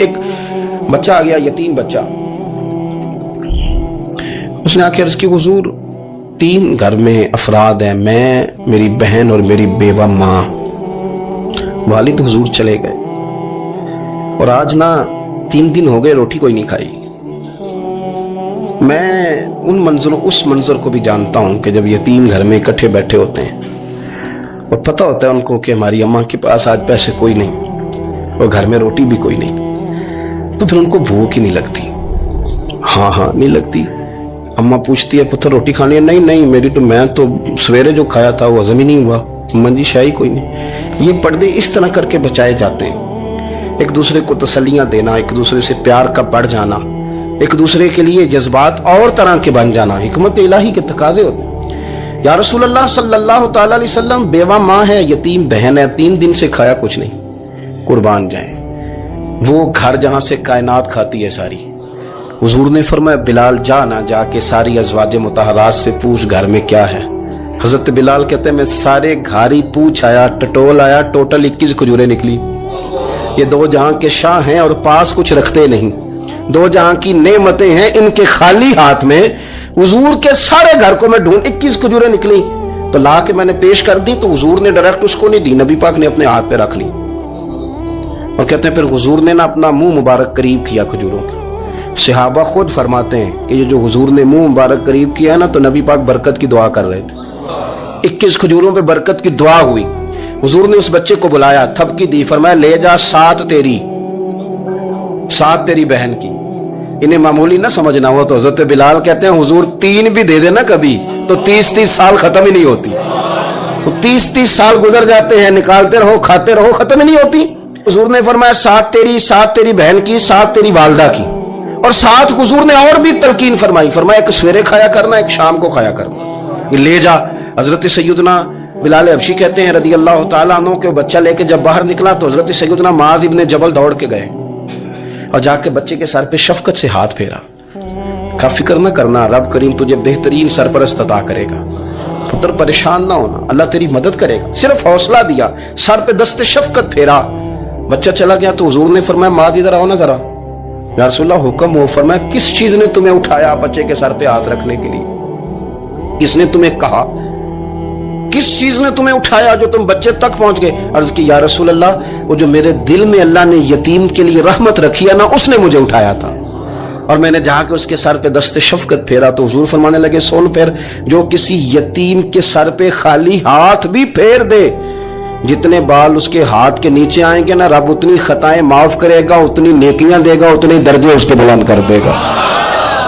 ایک بچہ آ گیا، یتیم بچہ، اس نے آ کے عرض کی حضور 3 گھر میں افراد ہیں، میں، میری بہن اور میری بیوہ ماں، والد حضور چلے گئے اور آج نا 3 دن ہو گئے روٹی کوئی نہیں کھائی۔ میں اس منظر کو بھی جانتا ہوں کہ جب یتیم گھر میں اکٹھے بیٹھے ہوتے ہیں اور پتہ ہوتا ہے ان کو کہ ہماری اماں کے پاس آج پیسے کوئی نہیں اور گھر میں روٹی بھی کوئی نہیں، تو پھر ان کو بھوک ہی نہیں لگتی۔ ہاں نہیں لگتی۔ اماں پوچھتی ہے پتر روٹی کھانی ہے؟ نہیں میں تو سویرے جو کھایا تھا وہ ہضم ہی نہیں ہوا۔ اماں جی شاہی کوئی نہیں۔ یہ پردے اس طرح کر کے بچائے جاتے ہیں، ایک دوسرے کو تسلیاں دینا، ایک دوسرے سے پیار کا بڑھ جانا، ایک دوسرے کے لیے جذبات اور طرح کے بن جانا، حکمت الہی کے تقاضے ہوتے ہیں۔ یا رسول اللہ صلی اللہ تعالی علیہ وسلم، بیوہ ماں ہے، یتیم بہن ہے، 3 دن سے کھایا کچھ نہیں، قربان جائیں۔ وہ گھر جہاں سے کائنات کھاتی ہے ساری، حضور نے فرمایا بلال جا کے ساری ازواج مطہرات سے پوچھ گھر میں کیا ہے۔ حضرت بلال کہتے ہیں میں سارے گھاری پوچھ آیا، ٹٹول آیا، ٹوٹل 21 کھجوریں نکلی۔ یہ 2 جہاں کے شاہ ہیں اور پاس کچھ رکھتے نہیں، 2 جہاں کی نعمتیں ہیں، ان کے خالی ہاتھ میں حضور کے سارے گھر کو میں ڈھونڈ 21 کھجوریں نکلی تو لا کے میں نے پیش کر دی، تو حضور نے ڈائریکٹ اس کو نہیں دی، نبی پاک نے اپنے ہاتھ پہ رکھ لی اور کہتے ہیں پھر حضور نے نا اپنا منہ مبارک قریب کیا کھجوروں کے۔ صحابہ خود فرماتے ہیں کہ یہ جو حضور نے منہ مبارک قریب کیا ہے نا، تو نبی پاک برکت کی دعا کر رہے تھے، 21 کھجوروں پہ برکت کی دعا ہوئی۔ حضور نے اس بچے کو بلایا، تھپکی دی، فرمایا لے جا 7 تیری بہن کی۔ انہیں معمولی نہ سمجھنا ہوا تو حضرت بلال کہتے ہیں حضور 3 بھی دے دینا کبھی تو 30 سال ختم ہی نہیں ہوتی، 30 سال گزر جاتے ہیں، نکالتے رہو کھاتے رہو، ختم ہی نہیں ہوتی۔ حضور نے فرمایا 7 تیری بہن کی، 7 تیری والدہ کی، اور 7 حضور نے اور بھی تلقین فرمایا ایک سویرے کھایا کرنا، ایک شام کو کھایا کرنا، لے جا۔ حضرت سیدنا بلال حبشی کہتے ہیں رضی اللہ تعالیٰ عنہ کہ بچہ لے کے جب باہر نکلا تو حضرت سیدنا معاذ ابن جبل دوڑ کے گئے اور جا کے بچے کے سر پہ شفقت سے ہاتھ پھیرا، کا فکر نہ کرنا، رب کریم تجھے بہترین سرپرست عطا کرے گا، پتر پریشان نہ ہونا، اللہ تیری مدد کرے گا، صرف حوصلہ دیا، سر پہ دست شفقت پھیرا۔ بچہ چلا گیا تو حضور نے فرمایا معاذ ادھر آؤ نا ذرا۔ یا رسول اللہ حکم ہو۔ فرمایا کس چیز نے تمہیں اٹھایا بچے کے سر پہ ہاتھ رکھنے کے لیے؟ کس نے تمہیں کہا؟ کس چیز نے تمہیں اٹھایا جو تم بچے تک پہنچ گئے؟ عرض کی یا رسول اللہ وہ جو میرے دل میں اللہ نے یتیم کے لیے رحمت رکھی ہے نا، اس نے مجھے اٹھایا تھا، اور میں نے جہاں کہ اس کے سر پہ دست شفقت پھیرا تو حضور فرمانے لگے سن پھر، جو کسی یتیم کے سر پہ خالی ہاتھ بھی پھیر دے، جتنے بال اس کے ہاتھ کے نیچے آئیں گے نا، رب اتنی خطائیں معاف کرے گا، اتنی نیکیاں دے گا، اتنے درجے اس کے بلند کر دے گا۔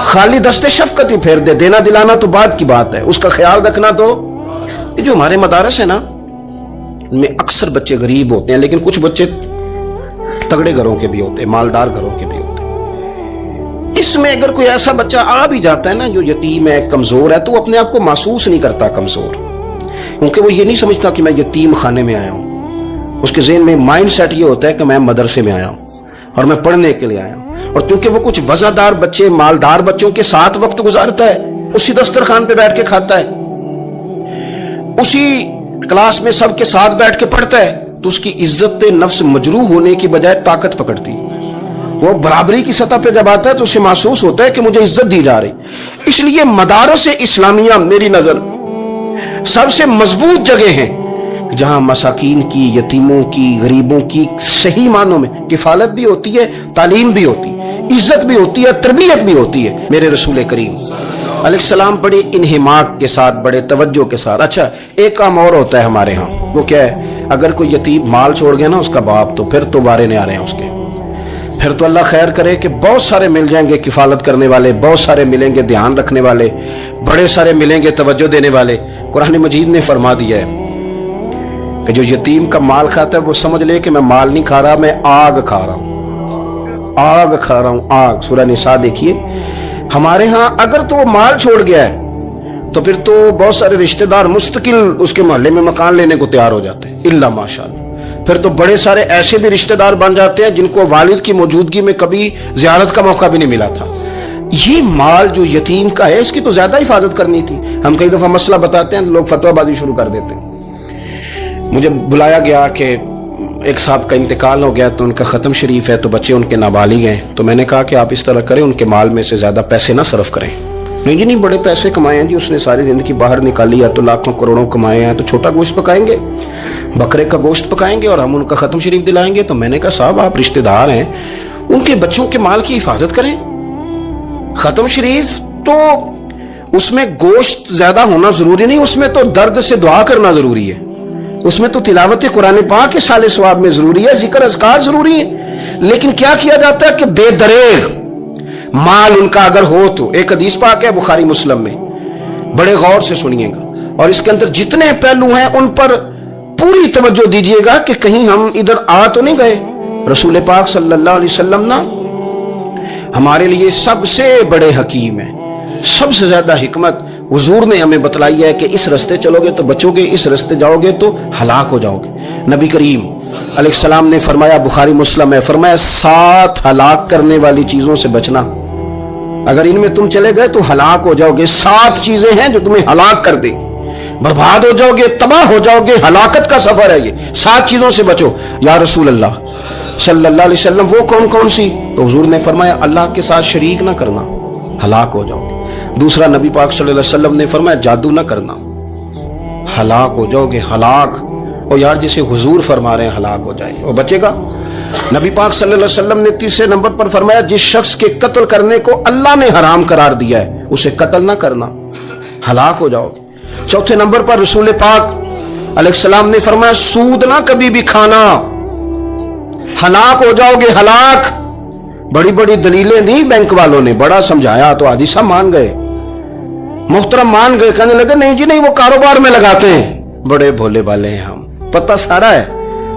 خالی دست شفقت ہی پھیر دے، دینا دلانا تو بعد کی بات ہے، اس کا خیال رکھنا تو۔ یہ جو ہمارے مدارس ہیں نا، ان میں اکثر بچے غریب ہوتے ہیں، لیکن کچھ بچے تگڑے گھروں کے بھی ہوتے ہیں، مالدار گھروں کے بھی ہوتے ہیں۔ اس میں اگر کوئی ایسا بچہ آ بھی جاتا ہے نا جو یتیم ہے، کمزور ہے، تو وہ اپنے آپ کو محسوس نہیں کرتا کمزور، کیونکہ وہ یہ نہیں سمجھتا کہ میں یتیم خانے میں آیا ہوں۔ اس کے ذہن میں مائنڈ سیٹ یہ ہوتا ہے کہ میں مدرسے میں آیا ہوں اور میں پڑھنے کے لیے آیا ہوں، اور چونکہ وہ کچھ وزادار بچے، مالدار بچوں کے ساتھ وقت گزارتا ہے، اسی دسترخوان پہ بیٹھ کے کھاتا ہے، اسی کلاس میں سب کے ساتھ بیٹھ کے پڑھتا ہے، تو اس کی عزت نفس مجروح ہونے کی بجائے طاقت پکڑتی ہے۔ وہ برابری کی سطح پہ جب آتا ہے تو اسے محسوس ہوتا ہے کہ مجھے عزت دی جا رہی۔ اس لیے مدارس اسلامیہ میری نظر سب سے مضبوط جگہ ہیں جہاں مساکین کی، یتیموں کی، غریبوں کی صحیح معنوں میں کفالت بھی ہوتی ہے، تعلیم بھی ہوتی ہے، عزت بھی ہوتی ہے، تربیت بھی ہوتی ہے۔ میرے رسول کریم علیہ السلام بڑے انہماک کے ساتھ، بڑے توجہ کے ساتھ۔ اچھا ایک کام اور ہوتا ہے ہمارے ہاں، وہ کیا ہے؟ اگر کوئی یتیم مال چھوڑ گیا نا اس کا باپ، تو پھر تو بارے نہیں آ رہے ہیں اس کے، پھر تو اللہ خیر کرے کہ بہت سارے مل جائیں گے کفالت کرنے والے، بہت سارے ملیں گے دھیان رکھنے والے، بڑے سارے ملیں گے توجہ دینے والے۔ قرآن مجید نے فرما دیا ہے کہ جو یتیم کا مال کھاتا ہے وہ سمجھ لے کہ میں مال نہیں کھا رہا، میں آگ کھا رہا ہوں، آگ کھا رہا ہوں، آگ۔ سورہ نساء دیکھیے۔ ہمارے ہاں اگر تو وہ مال چھوڑ گیا ہے تو پھر تو بہت سارے رشتہ دار مستقل اس کے محلے میں مکان لینے کو تیار ہو جاتے ہیں، الا ماشاءاللہ۔ پھر تو بڑے سارے ایسے بھی رشتہ دار بن جاتے ہیں جن کو والد کی موجودگی میں کبھی زیارت کا موقع بھی نہیں ملا تھا۔ یہ مال جو یتیم کا ہے اس کی تو زیادہ حفاظت کرنی تھی۔ ہم کئی دفعہ مسئلہ بتاتے ہیں، لوگ فتویٰ بازی شروع کر دیتے ہیں۔ مجھے بلایا گیا کہ ایک صاحب کا انتقال ہو گیا تو ان کا ختم شریف ہے، تو بچے ان کے نابالغ ہیں، تو میں نے کہا کہ آپ اس طرح کریں، ان کے مال میں سے زیادہ پیسے نہ صرف کریں۔ نہیں جی نہیں، بڑے پیسے کمائے ہیں جی، اس نے ساری زندگی باہر نکالی ہے تو لاکھوں کروڑوں کمائے ہیں، تو چھوٹا گوشت پکائیں گے، بکرے کا گوشت پکائیں گے اور ہم ان کا ختم شریف دلائیں گے۔ تو میں نے کہا صاحب آپ رشتہ دار ہیں، ان کے بچوں کے مال کی حفاظت کریں۔ ختم شریف تو اس میں گوشت زیادہ ہونا ضروری نہیں، اس میں تو درد سے دعا کرنا ضروری ہے، اس میں تو تلاوت قرآن پاک کے سال ثواب میں ضروری ہے، ذکر اذکار ضروری ہے۔ لیکن کیا کیا جاتا ہے کہ بے دریغ مال ان کا اگر ہو تو، ایک حدیث پاک ہے بخاری مسلم میں، بڑے غور سے سنیے گا اور اس کے اندر جتنے پہلو ہیں ان پر پوری توجہ دیجیے گا کہ کہیں ہم ادھر آ تو نہیں گئے۔ رسول پاک صلی اللہ علیہ وسلم نا ہمارے لیے سب سے بڑے حکیم ہیں، سب سے زیادہ حکمت حضور نے ہمیں بتلائی ہے کہ اس رستے چلو گے تو بچو گے، اس رستے جاؤ گے تو ہلاک ہو جاؤ گے۔ نبی کریم علیہ السلام نے فرمایا، بخاری مسلم ہے، فرمایا 7 ہلاک کرنے والی چیزوں سے بچنا، اگر ان میں تم چلے گئے تو ہلاک ہو جاؤ گے۔ 7 چیزیں ہیں جو تمہیں ہلاک کر دیں، برباد ہو جاؤ گے، تباہ ہو جاؤ گے، ہلاکت کا سفر ہے یہ، 7 چیزوں سے بچو۔ یا رسول اللہ صلی اللہ علیہ وسلم وہ کون کون سی؟ تو حضور نے فرمایا اللہ کے ساتھ شریک نہ کرنا، ہلاک ہو جاؤ گے۔ دوسرا نبی پاک صلی اللہ علیہ وسلم نے فرمایا جادو نہ کرنا، ہلاک ہو جاؤ گے، ہلاک۔ اور یار جسے حضور فرما رہے ہیں ہلاک ہو جائے وہ بچے گا۔ نبی پاک صلی اللہ علیہ وسلم نے تیسرے نمبر پر فرمایا جس شخص کے قتل کرنے کو اللہ نے حرام قرار دیا ہے اسے قتل نہ کرنا، ہلاک ہو جاؤ گے۔ چوتھے نمبر پر رسول پاک علیہ السلام نے فرمایا سود نہ کبھی بھی کھانا، ہلاک ہو جاؤ گے، ہلاک۔ بڑی بڑی دلیلیں دی بینک والوں نے، بڑا سمجھایا تو حاجی صاحب مان گئے، محترم مان گئے، کہنے لگے نہیں جی نہیں وہ کاروبار میں لگاتے ہیں۔ بڑے بھولے والے ہیں ہم، پتہ سارا ہے۔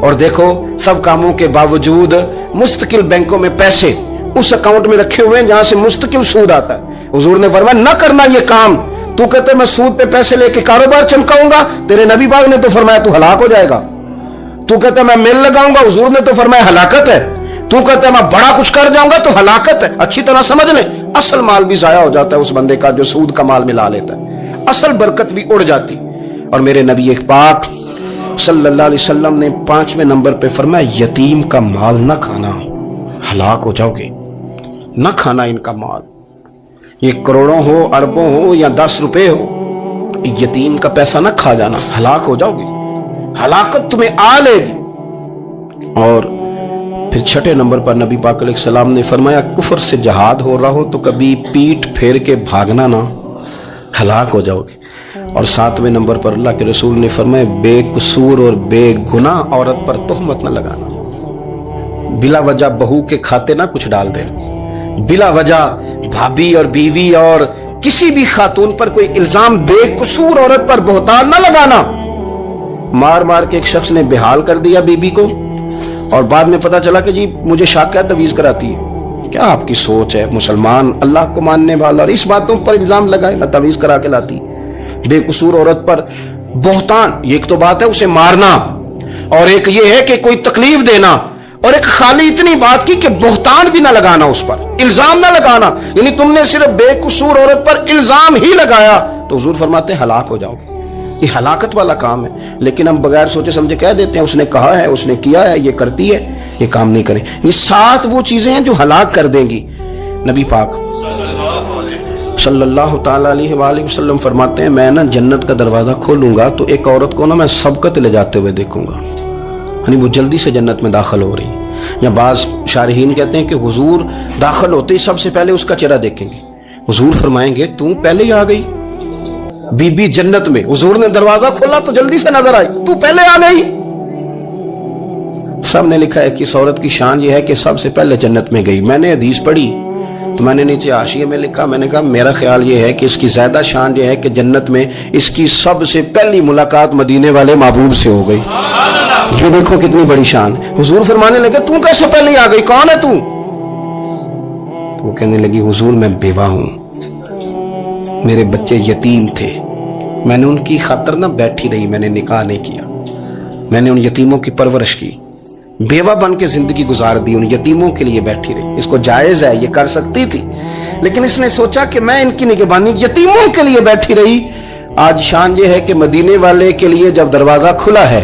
اور دیکھو سب کاموں کے باوجود مستقل بینکوں میں پیسے اس اکاؤنٹ میں رکھے ہوئے ہیں جہاں سے مستقل سود آتا ہے۔ حضور نے فرمایا نہ کرنا یہ کام۔ تو کہتے میں سود پہ پیسے لے کے کاروبار چمکاؤں گا، تیرے نبی پاک نے تو فرمایا تو ہلاک ہو جائے گا۔ تو کہتا ہے میں میل لگاؤں گا، حضور نے تو فرمایا ہلاکت ہے۔ تو کہتا ہے میں بڑا کچھ کر جاؤں گا تو ہلاکت ہے۔ اچھی طرح سمجھ لیں، اصل مال بھی ضائع ہو جاتا ہے اس بندے کا جو سود کا مال ملا لیتا ہے، اصل برکت بھی اڑ جاتی۔ اور میرے نبی پاک صلی اللہ علیہ وسلم نے 5ویں نمبر پہ فرمایا یتیم کا مال نہ کھانا، ہلاک ہو جاؤ گے۔ نہ کھانا ان کا مال، یہ کروڑوں ہو، اربوں ہو یا 10 روپے ہو، یتیم کا پیسہ نہ کھا جانا، ہلاک ہو جاؤ گے، ہلاکت تمہیں آ لے گی۔ اور پھر 6 نمبر پر نبی پاک علیہ السلام نے فرمایا کفر سے جہاد ہو رہا ہو تو کبھی پیٹ پھیر کے بھاگنا نہ، ہلاک ہو جاؤ گے۔ اور 7ویں نمبر پر اللہ کے رسول نے فرمایا بے قصور اور بے گناہ عورت پر تہمت نہ لگانا، بلا وجہ بہو کے کھاتے نہ کچھ ڈال دے، بلا وجہ بھابھی اور بیوی اور کسی بھی خاتون پر کوئی الزام بے قصور عورت پر بہتان نہ لگانا۔ مار مار کے ایک شخص نے بحال کر دیا بیوی کو اور بعد میں پتا چلا کہ جی مجھے شاکیہ تویز کراتی ہے۔ کیا آپ کی سوچ ہے؟ مسلمان اللہ کو ماننے والا اور اس باتوں پر الزام لگائے گا تویز کرا کے لاتی؟ بے قصور عورت پر بہتان، یہ ایک تو بات ہے اسے مارنا، اور ایک یہ ہے کہ کوئی تکلیف دینا، اور ایک خالی اتنی بات کی کہ بہتان بھی نہ لگانا، اس پر الزام نہ لگانا، یعنی تم نے صرف بے قصور عورت پر الزام ہی لگایا تو حضور فرماتے ہیں ہلاک ہو جاؤ گے۔ یہ ہلاکت والا کام ہے، لیکن ہم بغیر سوچے سمجھے کہہ دیتے ہیں اس نے کہا ہے، اس نے کیا ہے، یہ کرتی ہے، یہ کام نہیں کریں۔ یہ 7 وہ چیزیں ہیں جو ہلاک کر دیں گی۔ نبی پاک صلی اللہ تعالی علیہ وآلہ وسلم فرماتے ہیں میں نا جنت کا دروازہ کھولوں گا تو ایک عورت کو نا میں سبقت لے جاتے ہوئے دیکھوں گا، یعنی وہ جلدی سے جنت میں داخل ہو رہی ہے۔ یا بعض شارحین کہتے ہیں کہ حضور داخل ہوتے ہی سب سے پہلے اس کا چہرہ دیکھیں گے، حضور فرمائیں گے تم پہلے ہی آ گئی بی بی جنت میں، حضور نے دروازہ کھولا تو جلدی سے نظر آئی، تو پہلے آ گئی۔ سب نے لکھا ہے کہ اس عورت کی شان یہ ہے کہ سب سے پہلے جنت میں گئی۔ میں نے حدیث پڑھی تو میں نے نیچے حاشیے میں لکھا، میں نے کہا میرا خیال یہ ہے کہ اس کی زیادہ شان یہ ہے کہ جنت میں اس کی سب سے پہلی ملاقات مدینے والے محبوب سے ہو گئی۔ یہ دیکھو کتنی بڑی شان ہے۔ حضور فرمانے لگے تم کیسے پہلے آ گئی، کون ہے تو وہ کہنے لگی حضور میں بیوہ ہوں، میرے بچے یتیم تھے، میں نے ان کی خاطر نہ بیٹھی رہی، میں نے نکاح نہیں کیا، میں نے ان یتیموں کی پرورش کی، بیوہ بن کے زندگی گزار دی، ان یتیموں کے لیے بیٹھی رہی۔ اس کو جائز ہے، یہ کر سکتی تھی، لیکن اس نے سوچا کہ میں ان کی نگہبانی یتیموں کے لیے بیٹھی رہی۔ آج شان یہ ہے کہ مدینے والے کے لیے جب دروازہ کھلا ہے